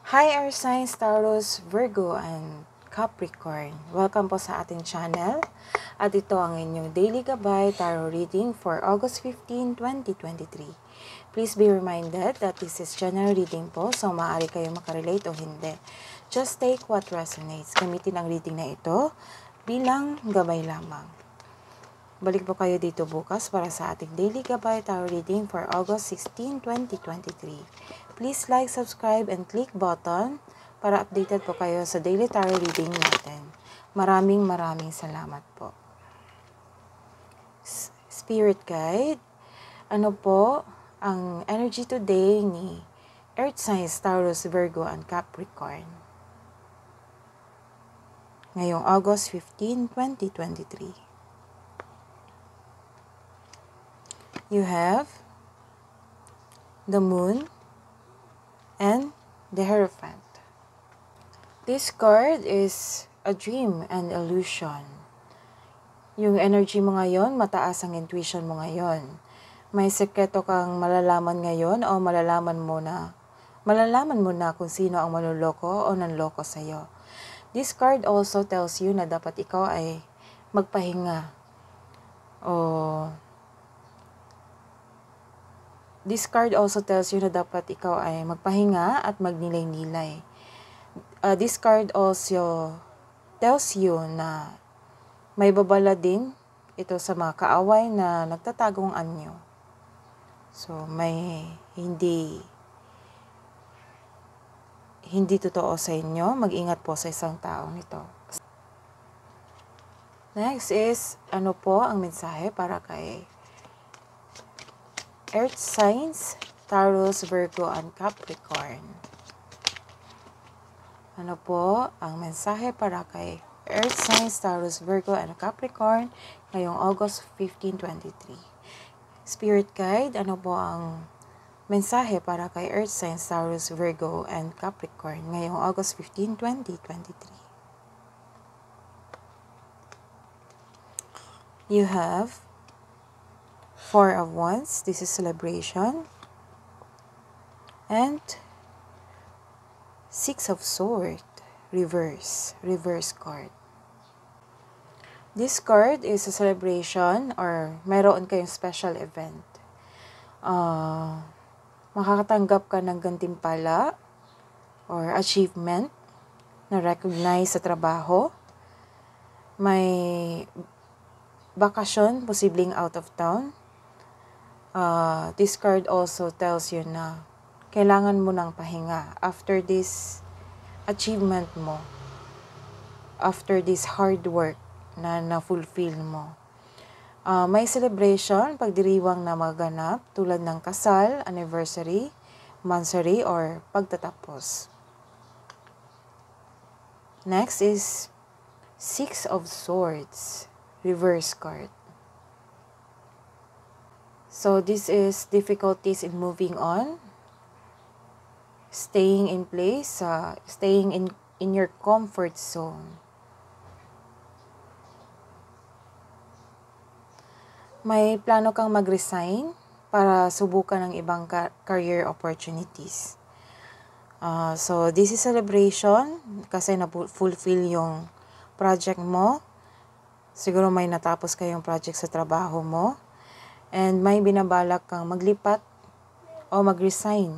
Hi, Air Signs, Taurus, Virgo, and Capricorn. Welcome po sa ating channel. At ito ang inyong Daily Gabay Tarot Reading for August 15, 2023. Please be reminded that this is general reading po, so maaari kayo makarelate o hindi. Just take what resonates. Gamitin ang reading na ito bilang gabay lamang. Balik po kayo dito bukas para sa ating Daily Gabay Tarot Reading for August 16, 2023. Please like, subscribe, and click button para updated po kayo sa Daily Tarot Reading natin. Maraming salamat po. Spirit Guide, ano po ang energy today ni Earth Signs, Taurus, Virgo, and Capricorn? Ngayong August 15, 2023. You have the Moon and the Hierophant. This card is a dream and illusion. Yung energy mo ngayon, mataas ang intuition mo ngayon. May sekreto kang malalaman ngayon o malalaman mo na kung sino ang manloloko o nanloko sa'yo. This card also tells you na dapat ikaw ay magpahinga. This card also tells you na dapat ikaw ay magpahinga at magnilay-nilay. This card also tells you na may babala din ito sa mga kaaway na nagtatagong anyo. So, may hindi totoo sa inyo. Mag-ingat po sa isang taong ito. Next is, ano po ang mensahe para kay Earth Signs, Taurus, Virgo, and Capricorn? Ano po ang mensahe para kay Earth Signs, Taurus, Virgo, and Capricorn ngayong August 15, 2023? Spirit Guide, ano po ang mensahe para kay Earth Signs, Taurus, Virgo, and Capricorn ngayong August 15, 2023? You have Four of Wands. This is celebration. And Six of Swords. Reverse card. This card is a celebration or mayroon kayong special event. Makakatanggap ka ng gantimpala or achievement na recognize sa trabaho. May bakasyon, posibleng out of town. This card also tells you na kailangan mo ng pahinga after this achievement mo, after this hard work na na-fulfill mo. May celebration, pagdiriwang na maganap tulad ng kasal, anniversary, mansary, or pagtatapos. Next is Six of Swords, reverse card. So this is difficulties in moving on, staying in place, staying in your comfort zone. May plano kang mag-resign para subukan ng ibang career opportunities. So this is celebration kasi na-fulfill yung project mo. Siguro may natapos kayong project sa trabaho mo. And may binabalak kang maglipat o mag-resign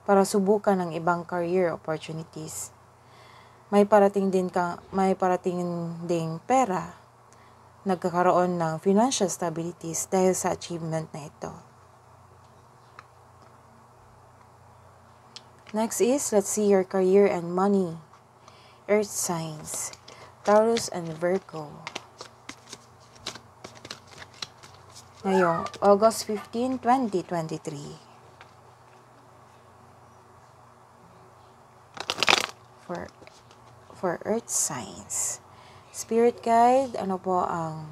para subukan ng ibang career opportunities. May parating ding pera, nagkakaroon ng financial stabilities dahil sa achievement na ito. Next is, let's see your career and money. Earth Signs, Taurus and Virgo. Ngayong August 15, 2023. For Earth Signs. Spirit Guide, ano po ang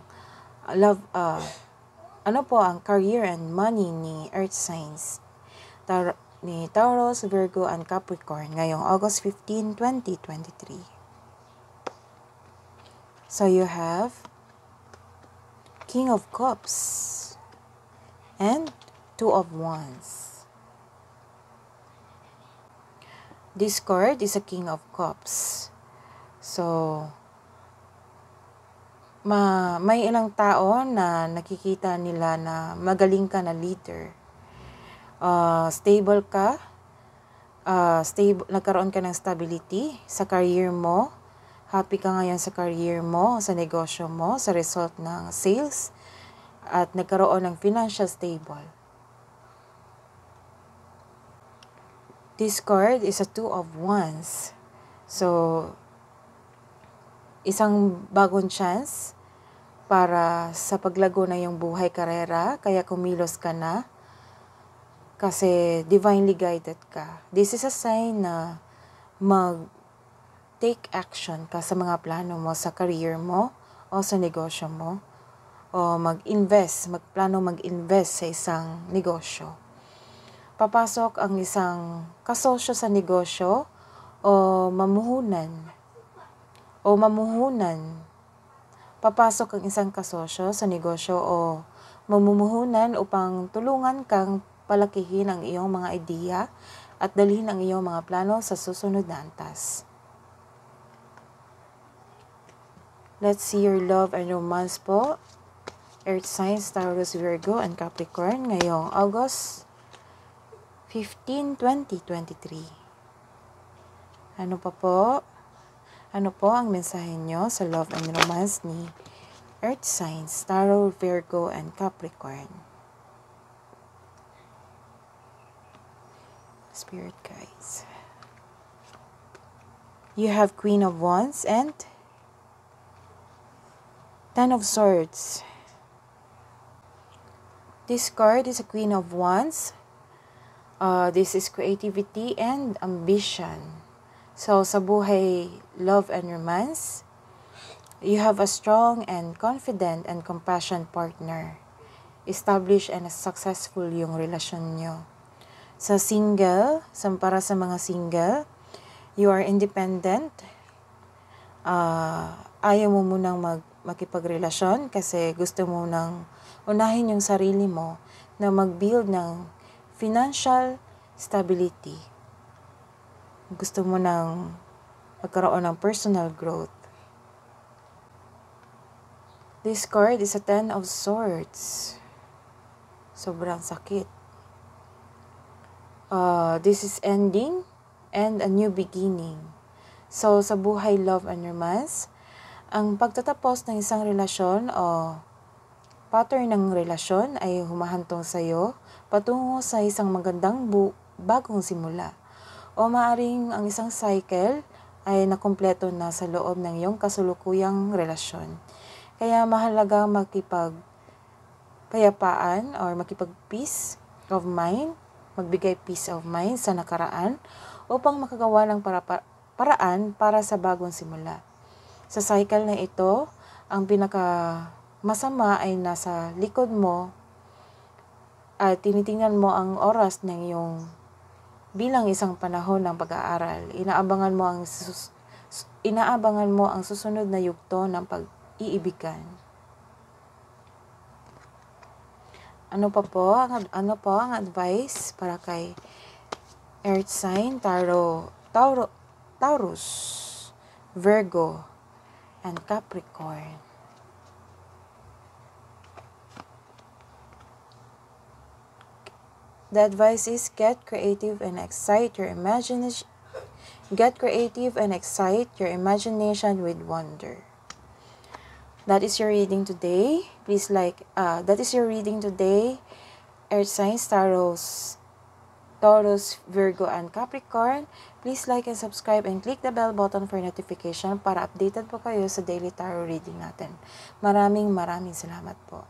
career and money ni Earth Signs ni Taurus, Virgo, and Capricorn ngayong August 15, 2023. So you have King of Cups and Two of Wands. This card is a King of Cups. So, may ilang tao na nakikita nila na magaling ka na leader. Stable ka. Nagkaroon ka ng stability sa career mo. Happy ka ngayon sa career mo, sa negosyo mo, sa result ng sales. At nagkaroon ng financial stable. This card is a Two of Wands. So, isang bagong chance para sa paglago na yung buhay karera, kaya kumilos ka na kasi divinely guided ka. This is a sign na take action ka sa mga plano mo sa career mo o sa negosyo mo o magplano mag-invest sa isang negosyo. Papasok ang isang kasosyo sa negosyo o mamuhunan. Papasok ang isang kasosyo sa negosyo o mamumuhunan upang tulungan kang palakihin ang iyong mga ideya at dalhin ang iyong mga plano sa susunod na antas. Let's see your love and romance po. Earth signs, Taurus, Virgo, and Capricorn ngayong August 15, 2023. Ano po ang mensahe nyo sa love and romance ni Earth signs, Taurus, Virgo, and Capricorn? Spirit guides. You have Queen of Wands and Ten of Swords. This card is a Queen of Wands. This is creativity and ambition. So, sa buhay, love and romance, you have a strong and confident and compassionate partner. Established and successful yung relasyon nyo. Para sa mga single, you are independent. Ayaw mo munang makipagrelasyon kasi gusto mo nang unahin yung sarili mo na mag-build ng financial stability. Gusto mo nang magkaroon ng personal growth. This card is a Ten of Swords. Sobrang sakit. This is ending and a new beginning. So, sa buhay, love, and romance, ang pagtatapos ng isang relasyon o pattern ng relasyon ay humahantong sa iyo patungo sa isang magandang bagong simula. O maaring ang isang cycle ay nakumpleto na sa loob ng iyong kasulukuyang relasyon. Kaya mahalaga makipagkayapaan or makipag-peace of mind, magbigay peace of mind sa nakaraan upang makagawa ng paraan para sa bagong simula. Sa cycle na ito, ang pinakamasama ay nasa likod mo at tinitingnan mo ang oras ng iyong bilang isang panahon ng pag-aaral. Inaabangan mo ang susunod na yugto ng pag-iibigan. Ano po ang advice para kay Earth sign, Taurus, Virgo, and Capricorn? The advice is get creative and excite your imagination. Get creative and excite your imagination with wonder. That is your reading today. That is your reading today. Earth signs, Taurus, Virgo, and Capricorn. Please like and subscribe and click the bell button for notification para updated po kayo sa daily tarot reading natin. Maraming salamat po.